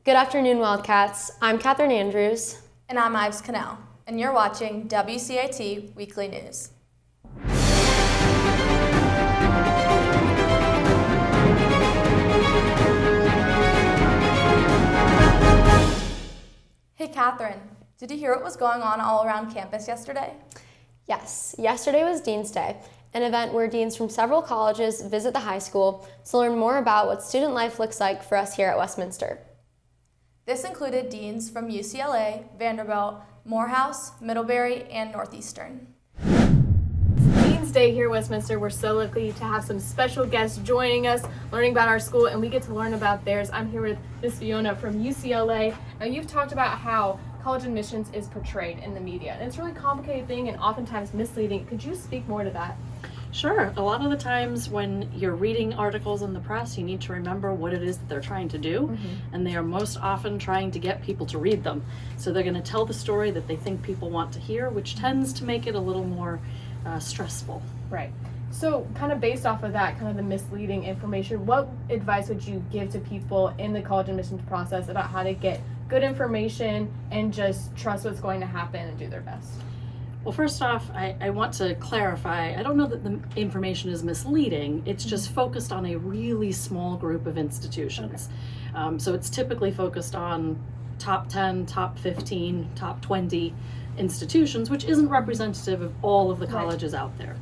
Good afternoon, Wildcats. I'm Catherine Andrews. And I'm Ives Cannell, and you're watching WCAT Weekly News. Hey Catherine, did you hear what was going on all around campus yesterday? Yes, yesterday was Dean's Day, an event where deans from several colleges visit the high school to learn more about what student life looks like for us here at Westminster. This included deans from UCLA, Vanderbilt, Morehouse, Middlebury, and Northeastern. Dean's Day here at Westminster. We're so lucky to have some special guests joining us, learning about our school, and we get to learn about theirs. I'm here with Miss Fiona from UCLA. Now, you've talked about how college admissions is portrayed in the media, and it's a really complicated thing and oftentimes misleading. Could you speak more to that? Sure. A lot of the times when you're reading articles in the press, you need to remember what it is that they're trying to do, and they are most often trying to get people to read them. So they're going to tell the story that they think people want to hear, which tends to make it a little more stressful. Right. So kind of based off of that, kind of the misleading information, what advice would you give to people in the college admissions process about how to get good information and just trust what's going to happen and do their best? Well, first off, I want to clarify, I don't know that the information is misleading, it's just focused on a really small group of institutions. Okay. So it's typically focused on top 10, top 15, top 20 institutions, which isn't representative of all of the colleges out there.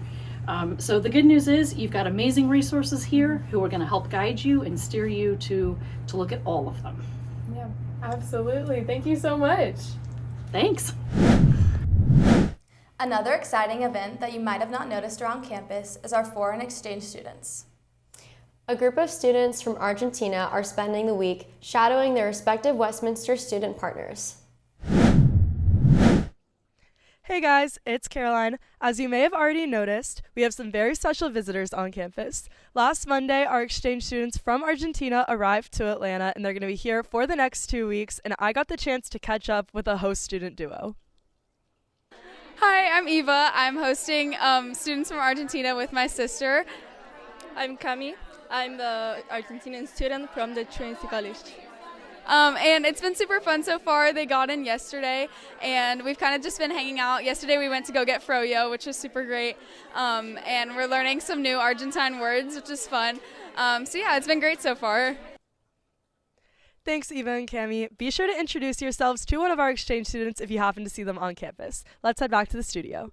So the good news is you've got amazing resources here who are going to help guide you and steer you to look at all of them. Yeah, absolutely. Thank you so much. Thanks. Another exciting event that you might have not noticed around campus is our foreign exchange students. A group of students from Argentina are spending the week shadowing their respective Westminster student partners. Hey guys, it's Caroline. As you may have already noticed, we have some very special visitors on campus. Last Monday, our exchange students from Argentina arrived to Atlanta, and they're going to be here for the next 2 weeks, and I got the chance to catch up with a host student duo. Hi, I'm Eva. I'm hosting students from Argentina with my sister. I'm Cami. I'm the Argentinian student from the Trinity College. And it's been super fun so far. They got in yesterday, and we've kind of just been hanging out. Yesterday we went to go get froyo, which was super great, and we're learning some new Argentine words, which is fun. So yeah, it's been great so far. Thanks, Eva and Cami. Be sure to introduce yourselves to one of our exchange students if you happen to see them on campus. Let's head back to the studio.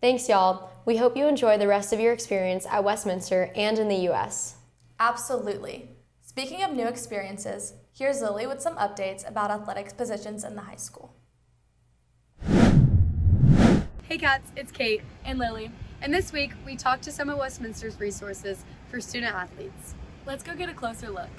Thanks, y'all. We hope you enjoy the rest of your experience at Westminster and in the U.S. Absolutely. Speaking of new experiences, here's Lily with some updates about athletics positions in the high school. Hey Cats, it's Kate and Lily, and this week we talked to some of Westminster's resources for student athletes. Let's go get a closer look.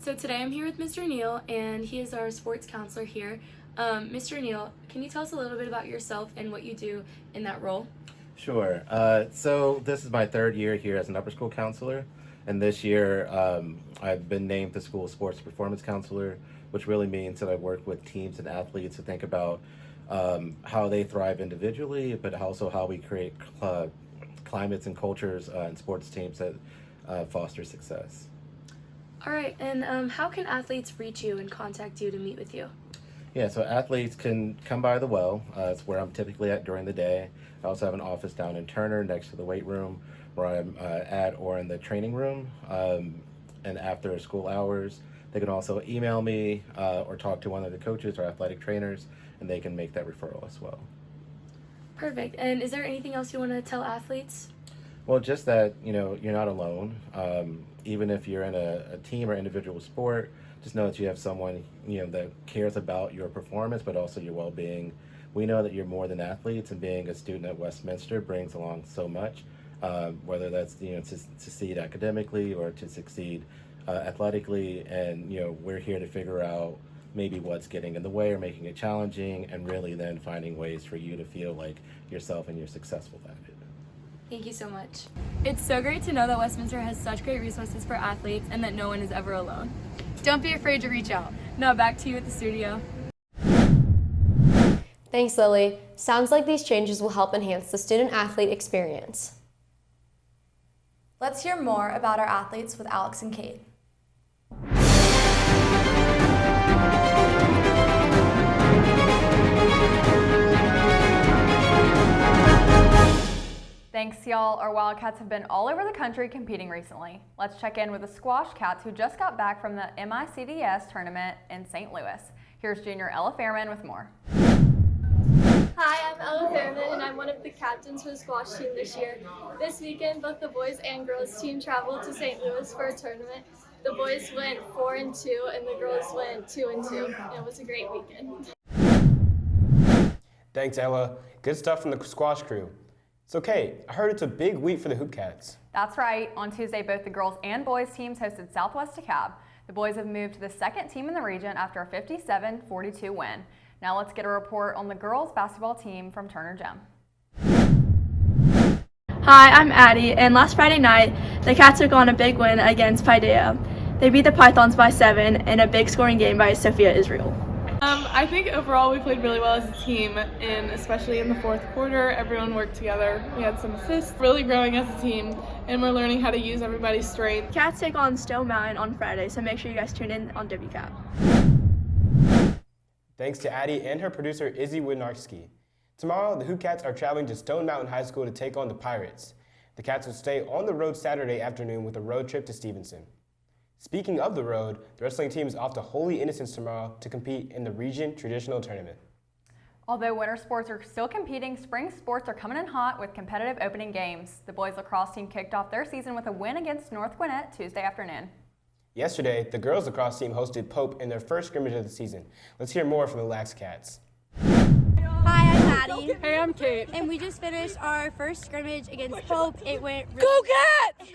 So today I'm here with Mr. Neal, and he is our sports counselor here. Mr. Neal, can you tell us a little bit about yourself and what you do in that role? Sure. So this is my third year here as an upper school counselor, and this year I've been named the school sports performance counselor, which really means that I work with teams and athletes to think about how they thrive individually, but also how we create climates and cultures and sports teams that foster success. All right, and how can athletes reach you and contact you to meet with you? Yeah, so athletes can come by the well. It's where I'm typically at during the day. I also have an office down in Turner next to the weight room where I'm at, or in the training room. And after school hours, they can also email me or talk to one of the coaches or athletic trainers, and they can make that referral as well. Perfect. And is there anything else you want to tell athletes? Well, just that, you're not alone. Even if you're in a team or individual sport, just know that you have someone, that cares about your performance, but also your well-being. We know that you're more than athletes, and being a student at Westminster brings along so much, whether that's, to succeed academically or to succeed athletically. And, we're here to figure out maybe what's getting in the way or making it challenging, and really then finding ways for you to feel like yourself and you're successful at it. Thank you so much. It's so great to know that Westminster has such great resources for athletes and that no one is ever alone. Don't be afraid to reach out. Now back to you at the studio. Thanks, Lily. Sounds like these changes will help enhance the student-athlete experience. Let's hear more about our athletes with Alex and Kate. Thanks, y'all. Our Wildcats have been all over the country competing recently. Let's check in with the Squash Cats who just got back from the MICDS tournament in St. Louis. Here's junior Ella Fairman with more. Hi, I'm Ella Fairman, and I'm one of the captains for the squash team this year. This weekend, both the boys and girls team traveled to St. Louis for a tournament. The boys went 4-2, and the girls went 2-2. It was a great weekend. Thanks, Ella. Good stuff from the squash crew. So, Kate, I heard it's a big week for the Hoop Cats. That's right. On Tuesday, both the girls and boys teams hosted Southwest DeKalb. The boys have moved to the second team in the region after a 57-42 win. Now let's get a report on the girls basketball team from Turner Gem. Hi, I'm Addie, and last Friday night, the Cats took on a big win against Paideia. They beat the Pythons by 7 in a big scoring game by Sophia Israel. I think overall we played really well as a team, and especially in the fourth quarter, everyone worked together. We had some assists, really growing as a team, and we're learning how to use everybody's strength. Cats take on Stone Mountain on Friday, so make sure you guys tune in on WCAT. Thanks to Addie and her producer Izzy Winarski. Tomorrow, the Hoop Cats are traveling to Stone Mountain High School to take on the Pirates. The Cats will stay on the road Saturday afternoon with a road trip to Stevenson. Speaking of the road, the wrestling team is off to Holy Innocents tomorrow to compete in the region traditional tournament. Although winter sports are still competing, spring sports are coming in hot with competitive opening games. The boys lacrosse team kicked off their season with a win against North Gwinnett Tuesday afternoon. Yesterday, the girls lacrosse team hosted Pope in their first scrimmage of the season. Let's hear more from the Lax Cats. Hi, I'm Maddie. Hey, I'm Kate. And we just finished our first scrimmage against Pope. It went really, Go Cats!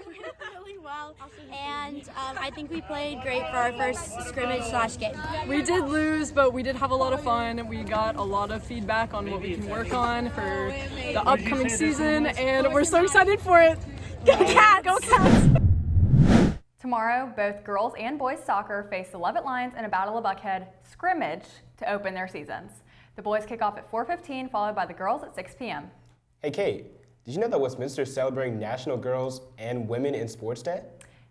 really well, and I think we played great for our first scrimmage/game. We did lose, but we did have a lot of fun. We got a lot of feedback on what we can work on for the upcoming season, and we're so excited for it. Go Cats! Go Cats! Tomorrow, both girls and boys soccer face the Leavitt Lions in a Battle of Buckhead scrimmage to open their seasons. The boys kick off at 4:15, followed by the girls at 6 p.m. Hey Kate, did you know that Westminster is celebrating National Girls and Women in Sports Day?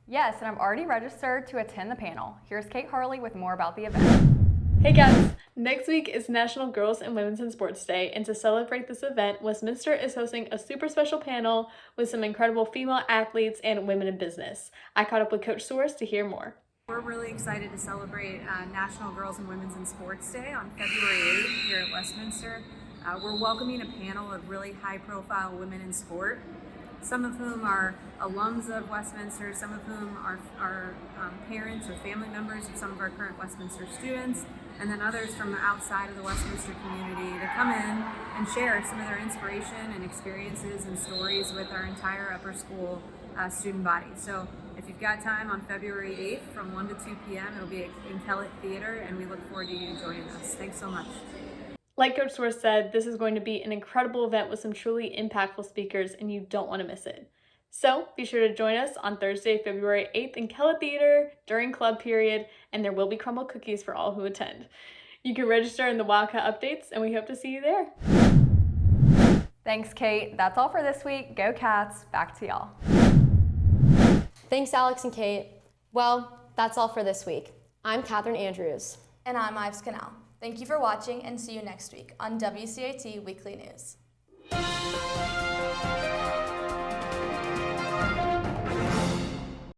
Yes, and I'm already registered to attend the panel. Here's Kate Harley with more about the event. Hey guys, next week is National Girls and Women's in Sports Day, and to celebrate this event, Westminster is hosting a super special panel with some incredible female athletes and women in business. I caught up with Coach Soares to hear more. We're really excited to celebrate National Girls and Women's in Sports Day on February 8th here at Westminster. We're welcoming a panel of really high-profile women in sport, some of whom are alums of Westminster, some of whom are parents or family members of some of our current Westminster students, and then others from outside of the Westminster community to come in and share some of their inspiration and experiences and stories with our entire upper school student body. So if you've got time on February 8th from 1 to 2 p.m., it'll be in Kellett Theater, and we look forward to you joining us. Thanks so much. Like Coach Soares said, this is going to be an incredible event with some truly impactful speakers, and you don't want to miss it. So be sure to join us on Thursday, February 8th in Kellett Theater during club period, and there will be crumble cookies for all who attend. You can register in the Wildcat updates, and we hope to see you there. Thanks, Kate. That's all for this week. Go Cats. Back to y'all. Thanks, Alex and Kate. Well, that's all for this week. I'm Catherine Andrews. And I'm Ives Canal. Thank you for watching, and see you next week on WCAT Weekly News.